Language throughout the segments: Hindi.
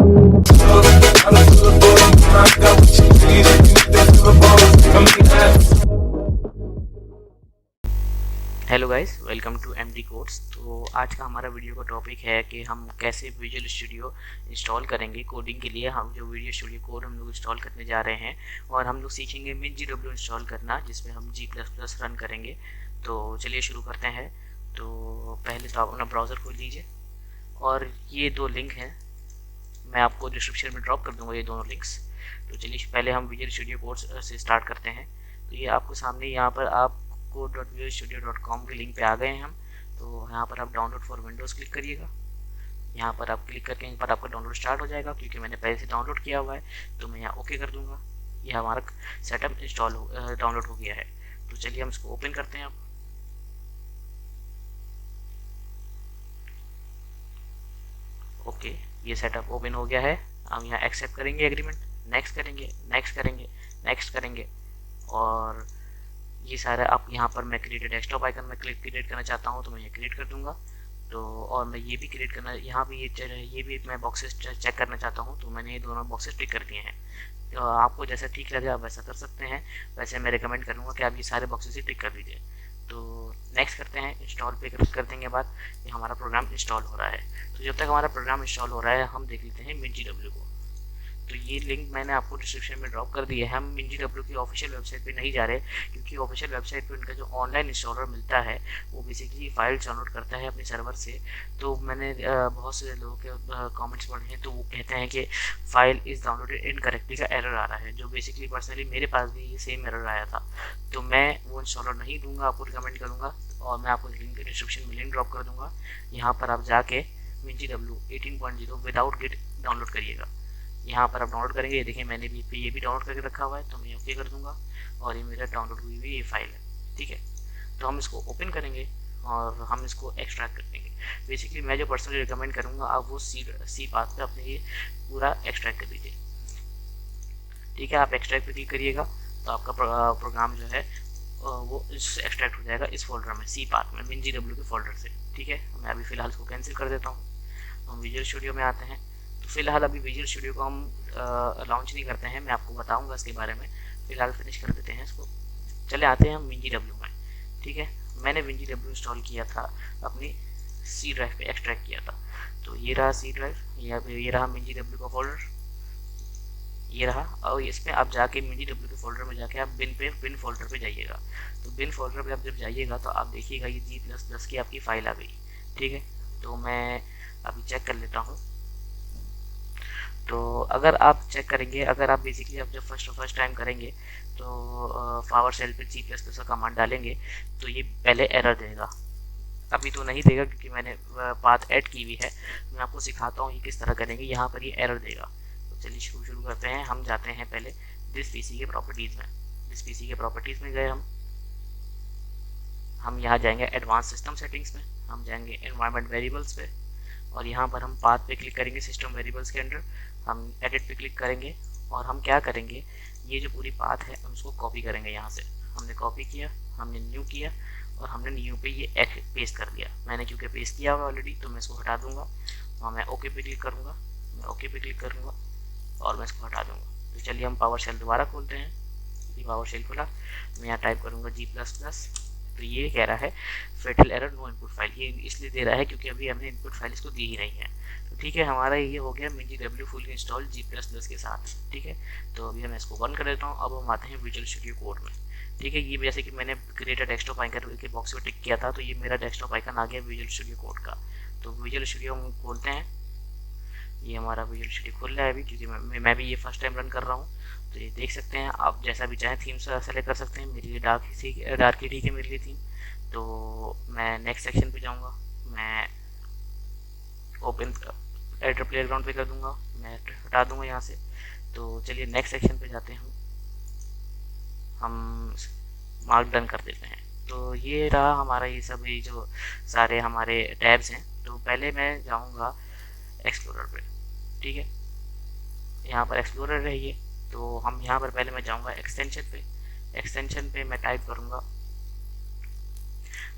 Hello guys, welcome to MD codes. तो आज का हमारा वीडियो का टॉपिक है कि हम कैसे विजुअल स्टूडियो इंस्टॉल करेंगे कोडिंग के लिए। हम जो विजुअल स्टूडियो कोड हम लोग इंस्टॉल करने जा रहे हैं और हम लोग सीखेंगे MinGW इंस्टॉल करना, जिसमें हम G++ रन करेंगे। तो चलिए शुरू करते हैं। तो पहले तो आप अपना ब्राउज़र खोल लीजिए और ये दो लिंक हैं, मैं आपको डिस्क्रिप्शन में ड्रॉप कर दूंगा ये दोनों लिंक्स। तो चलिए पहले हम विजुअल स्टूडियो कोड्स से स्टार्ट करते हैं। तो ये आपको सामने यहाँ पर आप code.visualstudio.com के लिंक पे आ गए हैं हम। तो यहाँ पर आप डाउनलोड फॉर विंडोज़ क्लिक करिएगा। यहाँ पर आप क्लिक करके यहाँ पर आपका डाउनलोड स्टार्ट हो जाएगा, क्योंकि मैंने पहले से डाउनलोड किया हुआ है। तो मैं यहाँ ओके कर दूंगा। यह हमारा सेटअप डाउनलोड हो गया है। तो चलिए हम इसको ओपन करते हैं। ओके, ये सेटअप ओपन हो गया है। हम यहाँ एक्सेप्ट करेंगे एग्रीमेंट, नेक्स्ट करेंगे, नेक्स्ट करेंगे, नेक्स्ट करेंगे। और ये सारा आप यहाँ पर मैं क्रिएट डेस्कटॉप आइकन में क्रिएट करना चाहता हूँ तो मैं ये क्रिएट कर दूंगा। तो और मैं ये भी क्रिएट करना, यहाँ पे ये भी मैं बॉक्सेस चेक करना चाहता हूँ, तो मैंने ये दोनों बॉक्सेस टिक कर दिए हैं। तो आपको जैसा ठीक लगे आप वैसा कर सकते हैं। वैसे मैं रिकमेंड करूँगा कि आप ये सारे बॉक्सेस ही टिक कर दीजिए। तो नेक्स्ट करते हैं, इंस्टॉल पे कर देंगे बाद ये हमारा प्रोग्राम इंस्टॉल हो रहा है। तो जब तक हमारा प्रोग्राम इंस्टॉल हो रहा है हम देख लेते हैं MinGW को। तो ये लिंक मैंने आपको डिस्क्रिप्शन में ड्रॉप कर दिया है। हम MinGW की ऑफिशियल वेबसाइट पे नहीं जा रहे, क्योंकि ऑफिशियल वेबसाइट पे उनका जो ऑनलाइन इंस्टॉलर मिलता है वो बेसिकली फाइल डाउनलोड करता है अपने सर्वर से। तो मैंने बहुत से लोगों के कमेंट्स पढ़े हैं, तो वो कहते हैं कि फ़ाइल इज़ डाउनलोडेड इनकरेक्टली का एरर आ रहा है, जो बेसिकली पर्सनली मेरे पास भी ये सेम एरर आया था। तो मैं वो इंस्टॉलर नहीं दूंगा, आपको रिकमेंड करूँगा। और मैं आपको लिंक डिस्क्रिप्शन में लिंक ड्रॉप कर दूँगा। यहाँ पर आप जाके MinGW 18.0 विदाउट गिट डाउनलोड करिएगा। यहाँ पर आप डाउनलोड करेंगे। ये देखिए मैंने भी ये भी डाउनलोड करके रखा हुआ है, तो मैं ओके कर दूंगा। और ये मेरा डाउनलोड हुई हुई ये फाइल है, ठीक है। तो हम इसको ओपन करेंगे और हम इसको एक्सट्रैक्ट कर देंगे। बेसिकली मैं जो पर्सनली रिकमेंड करूँगा आप वो सी पाथ पे अपने ये पूरा एक्सट्रैक्ट कर दीजिए, ठीक है। आप एक्सट्रैक्ट पे क्लिक करिएगा तो आपका प्रोग्राम जो है वो एक्सट्रैक्ट हो जाएगा इस फोल्डर में, सी पाथ में, MinGW के फोल्डर से, ठीक है। मैं अभी फ़िलहाल इसको कैंसिल कर देता हूँ। हम विजुअल स्टूडियो में आते हैं। तो फिलहाल अभी विजुअल स्टूडियो को हम लॉन्च नहीं करते हैं, मैं आपको बताऊंगा इसके बारे में। फिलहाल फिनिश कर देते हैं इसको। चले आते हैं हम MinGW में, ठीक है। मैंने MinGW इंस्टॉल किया था अपनी सी ड्राइव पे, एक्सट्रैक्ट किया था। तो ये रहा सी ड्राइव, ये रहा MinGW का फोल्डर, ये रहा। और इसमें आप जाके MinGW के फोल्डर में जाके आप बिन फोल्डर पे जाइएगा। तो बिन फोल्डर पे आप जब जाइएगा तो आप देखिएगा ये G++ की आपकी फाइल आ गई, ठीक है। तो मैं अभी चेक कर लेता हूँ। तो अगर आप चेक करेंगे, अगर आप बेसिकली आप जब फर्स्ट टाइम करेंगे तो PowerShell पे G++ का कमांड डालेंगे तो ये पहले एरर देगा। अभी तो नहीं देगा क्योंकि मैंने पाथ ऐड की हुई है। मैं आपको सिखाता हूँ ये किस तरह करेंगे। यहाँ पर ये एरर देगा। तो चलिए शुरू करते हैं। हम जाते हैं पहले दिस पीसी के प्रॉपर्टीज़ में। दिस पीसी के प्रॉपर्टीज़ में गए हम यहाँ जाएंगे एडवांस सिस्टम सेटिंग्स में, हम जाएंगे एनवायरनमेंट वेरिएबल्स पे और यहाँ पर हम पाथ पे क्लिक करेंगे। सिस्टम वेरिएबल्स के अंडर हम एडिट पे क्लिक करेंगे और हम क्या करेंगे, ये जो पूरी पाथ है हम उसको कॉपी करेंगे। यहाँ से हमने कॉपी किया, हमने न्यू किया और हमने न्यू पे ये पेस्ट कर दिया। मैंने क्योंकि पेस्ट किया हुआ ऑलरेडी तो मैं इसको हटा दूंगा और मैं ओके पे क्लिक करूँगा। मैं ओके पे क्लिक करूँगा और मैं इसको हटा दूँगा। तो चलिए हम PowerShell दोबारा खोलते हैं। ये PowerShell खुला, मैं यहाँ टाइप करूँगा G++। तो ये कह रहा है fatal error no input file. ये इसलिए दे रहा है क्योंकि अभी हमने इनपुट फाइल इसको दी ही नहीं है। तो ठीक है, हमारा ये हो गया MinGW फुल इंस्टॉल G++ के साथ, ठीक है। तो अभी मैं इसको बंद कर देता हूँ। अब हम आते हैं विजुअल स्टूडियो कोड में, ठीक है। ये जैसे कि मैंने क्रिएटेड डेस्कटॉप आइकन के बॉक्स में टिक किया था, तो ये मेरा डेस्कटॉप आइकन आ गया विजुअल स्टूडियो कोड का। तो विजुअल स्टूडियो हम खोलते हैं। ये हमारा विजुअल स्टूडियो खुल रहा है अभी, क्योंकि मैं भी ये फर्स्ट टाइम रन कर रहा हूँ। तो ये देख सकते हैं आप, जैसा भी चाहें थीम सेलेक्ट कर सकते हैं। मेरे लिए डार्क ही ठीक है मेरे लिए थीम। तो मैं नेक्स्ट सेक्शन पे जाऊंगा। मैं ओपन एडिटर प्लेग्राउंड पे कर दूंगा, मैं हटा दूंगा यहाँ से। तो चलिए नेक्स्ट सेक्शन पे जाते हैं। हम मार्क डन कर देते हैं। तो ये रहा हमारा ये सब, ये जो सारे हमारे टैब्स हैं। तो पहले मैं जाऊंगा एक्सप्लोरर पे, ठीक है। यहाँ पर एक्सप्लोरर रहिए। तो हम यहाँ पर पहले मैं जाऊंगा एक्सटेंशन पे। एक्सटेंशन पे मैं टाइप करूंगा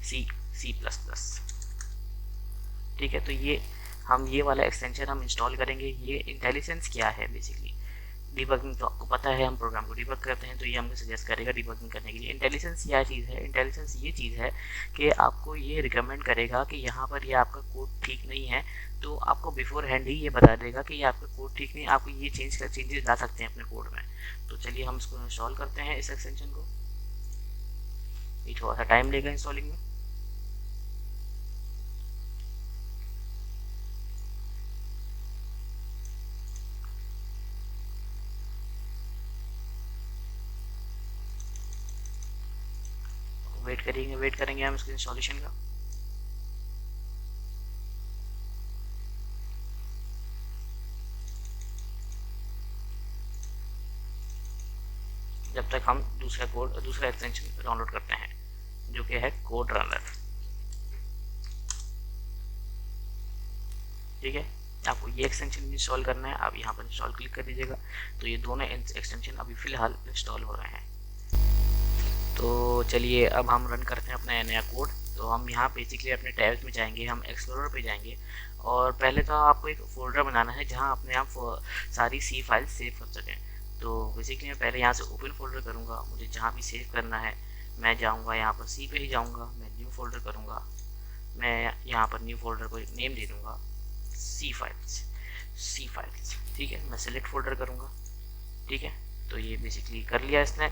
C++, ठीक है। तो ये हम ये वाला एक्सटेंशन हम इंस्टॉल करेंगे। ये इंटेलिजेंस क्या है, बेसिकली डिबगिंग तो आपको पता है, हम प्रोग्राम को डिबग करते हैं तो ये हमको सजेस्ट करेगा डिबगिंग करने के लिए। इंटेलिजेंस क्या चीज़ है, इंटेलिजेंस ये चीज़ है कि आपको ये रिकमेंड करेगा कि यहाँ पर ये आपका कोड ठीक नहीं है, तो आपको बिफोर हैंड ही ये बता देगा कि ये आपका कोड ठीक नहीं है, आपको ये चेंजेस ला सकते हैं अपने कोड में। तो चलिए हम इसको इंस्टॉल करते हैं, इस एक्सटेंशन को। ये थोड़ा सा टाइम लेगा इंस्टॉलिंग में। वेट करेंगे हम इसके इंस्टॉलेशन का। जब तक हम दूसरा एक्सटेंशन डाउनलोड करते हैं जो कि है कोड रनर। ठीक है, आपको ये एक्सटेंशन इंस्टॉल करना है, आप यहाँ पर इंस्टॉल क्लिक कर दीजिएगा। तो ये दोनों एक्सटेंशन अभी फ़िलहाल इंस्टॉल हो रहे हैं। तो चलिए अब हम रन करते हैं अपना नया कोड। तो हम यहाँ बेसिकली अपने टैब्स में जाएंगे, हम एक्सप्लोरर पे जाएंगे और पहले तो आपको एक फोल्डर बनाना है जहाँ अपने आप सारी सी फाइल सेव कर सकें। तो बेसिकली मैं पहले यहाँ से ओपन फोल्डर करूँगा, मुझे जहाँ भी सेव करना है मैं जाऊँगा यहाँ पर सी पे ही जाऊँगा, मैं न्यू फोल्डर करूँगा, मैं यहाँ पर न्यू फोल्डर को नेम दे दूँगा सी फाइल्स। ठीक है, मैं सेलेक्ट फोल्डर करूँगा। ठीक है, तो ये बेसिकली कर लिया इसने।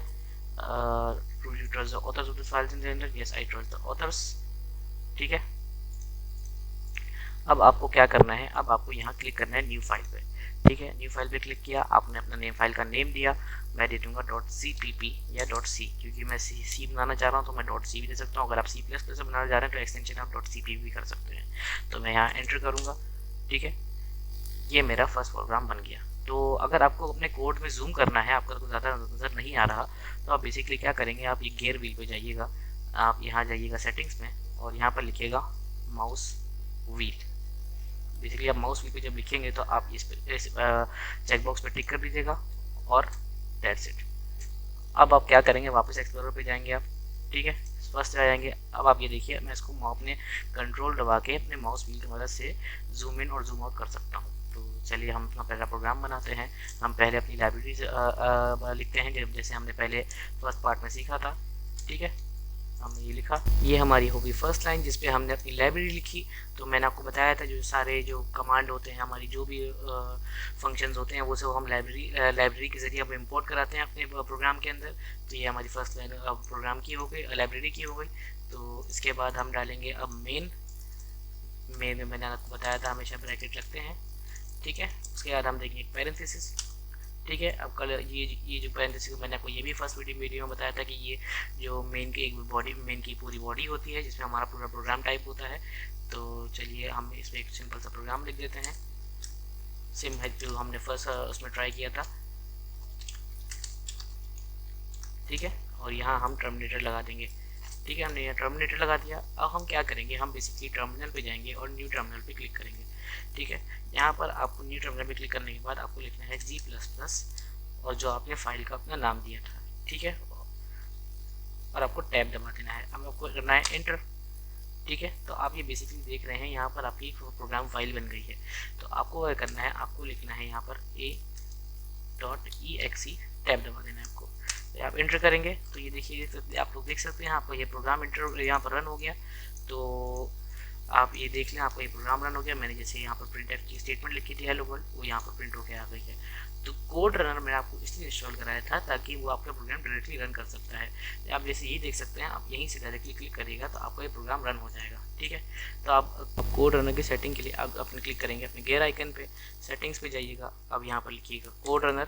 Do you trust the authors of the files in the internet? Yes, I trust the authors। ठीक है, अब आपको क्या करना है, अब आपको यहाँ क्लिक करना है न्यू फाइल पे। ठीक है, न्यू फाइल पे क्लिक किया, आपने अपना नेम फाइल का नेम दिया, मैं दे दूंगा .cpp या .c, क्योंकि मैं C बनाना चाह रहा हूँ तो मैं .c भी दे सकता हूँ। अगर आप C++ से बनाना चाह रहे हैं तो एक्सटेंशन आप .cpp भी कर सकते हैं। तो मैं यहाँ एंटर करूँगा। ठीक है, ये मेरा फर्स्ट प्रोग्राम बन गया। तो अगर आपको अपने कोड में जूम करना है, आपको तो ज़्यादा नज़र नहीं आ रहा, तो आप बेसिकली क्या करेंगे, आप ये गियर व्हील पे जाइएगा, आप यहाँ जाइएगा सेटिंग्स में और यहाँ पर लिखिएगा माउस व्हील। बेसिकली आप माउस व्हील पे जब लिखेंगे तो आप इस चेकबॉक्स पे टिक कर दीजिएगा और दैट्स इट। अब आप क्या करेंगे, वापस एक्सप्लोरर पे जाएंगे आप। ठीक है, फर्स्ट आ जाएंगे। अब आप ये देखिए, मैं इसको अपने कंट्रोल दबा के अपने माउस व्हील की मदद से जूम इन और जूम आउट कर सकता हूँ। तो चलिए हम अपना पहला प्रोग्राम बनाते हैं। हम पहले अपनी लाइब्रेरी लिखते हैं जैसे हमने पहले फर्स्ट पार्ट में सीखा था। ठीक है, हमने ये लिखा, ये हमारी होगी फर्स्ट लाइन जिसपे हमने अपनी लाइब्रेरी लिखी। तो मैंने आपको बताया था जो सारे जो कमांड होते हैं, हमारी जो भी फंक्शंस होते हैं वो सब हम लाइब्रेरी के ज़रिए हम इंपोर्ट कराते हैं अपने प्रोग्राम के अंदर। तो ये हमारी फर्स्ट लाइन प्रोग्राम की हो गई, लाइब्रेरी की हो गई। तो इसके बाद हम डालेंगे अब मेन में मैंने आपको बताया था हमेशा ब्रैकेट रखते हैं। ठीक है, उसके बाद हम देखेंगे पैरेंथेसिस। ठीक है, अब कल ये जो पैरेंथेसिस मैंने आपको ये भी फर्स्ट वीडियो में बताया था कि ये जो मेन की एक बॉडी, मेन की पूरी बॉडी होती है जिसमें हमारा पूरा प्रोग्राम टाइप होता है। तो चलिए हम इसमें एक सिंपल सा प्रोग्राम लिख देते हैं, सेम है जो हमने फर्स्ट उसमें ट्राई किया था। ठीक है, और यहाँ हम टर्मिनेटर लगा देंगे। ठीक है, हमने यहाँ टर्मिनेटर लगा दिया। अब हम क्या करेंगे, हम बेसिकली टर्मिनल पे जाएंगे और न्यू टर्मिनल पे क्लिक करेंगे। ठीक है, यहाँ पर आपको न्यू टर्मिनल पे क्लिक करने के बाद आपको लिखना है G++ और जो आपने फाइल का अपना नाम दिया था। ठीक है, और आपको टैब दबा देना है। अब आपको करना है एंटर। ठीक है, तो आप ये बेसिकली देख रहे हैं यहाँ पर आपकी प्रोग्राम फाइल बन गई है। तो आपको क्या करना है, आपको लिखना है यहाँ पर a.exe, टैब दबा देना है आपको। तो आप एंटर करेंगे तो ये देखिए, आप लोग देख सकते हैं आपको ये प्रोग्राम एंटर यहाँ पर रन हो गया। तो आप ये देख लें, आपको ये प्रोग्राम रन हो गया। मैंने जैसे यहाँ पर प्रिंट की स्टेटमेंट लिखी थी हेलो वर्ल्ड, वो यहाँ पर प्रिंट होकर आ गई है। तो कोड रनर मैंने आपको इसलिए इंस्टॉल कराया था ताकि वो आपका प्रोग्राम डायरेक्टली रन कर सकता है। आप जैसे ये देख सकते हैं, आप यहीं से डायरेक्टली क्लिक करिएगा तो आपका ये प्रोग्राम रन हो जाएगा। ठीक है, तो आप कोड रनर की सेटिंग के लिए आप अपने क्लिक करेंगे अपने गेयर आइकन पे, सेटिंग्स पे जाइएगा। अब यहाँ पर लिखिएगा कोड रनर।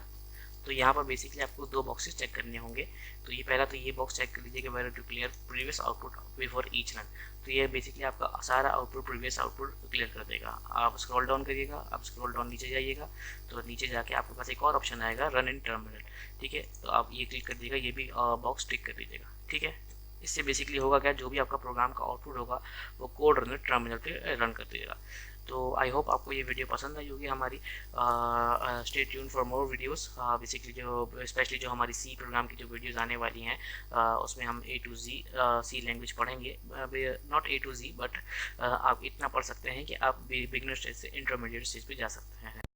तो यहाँ पर बेसिकली आपको दो बॉक्सेस चेक करने होंगे। तो ये पहला तो ये बॉक्स चेक कर लीजिए कि where to clear previous output before each run. तो ये बेसिकली आपका सारा आउटपुट प्रीवियस आउटपुट क्लियर कर देगा। आप स्क्रॉल डाउन करिएगा, आप स्क्रॉल डाउन नीचे जाइएगा तो नीचे जाके आपके पास एक और ऑप्शन आएगा रन इन टर्मिनल। ठीक है, तो आप ये क्लिक कर दीजिएगा, ये भी बॉक्स टिक कर दीजिएगा। ठीक है, इससे बेसिकली होगा क्या, जो भी आपका प्रोग्राम का आउटपुट होगा वो कोड रनर टर्मिनल पे रन कर देगा। तो आई होप आपको ये वीडियो पसंद आई होगी हमारी। Stay tune for more videos. Basically जो स्पेशली जो हमारी सी प्रोग्राम की जो वीडियोस आने वाली हैं, उसमें हम A to Z C language पढ़ेंगे। Not A to Z, but आप इतना पढ़ सकते हैं कि आप बिगिनर स्टेज से इंटरमीडिएट स्टेज पे जा सकते हैं।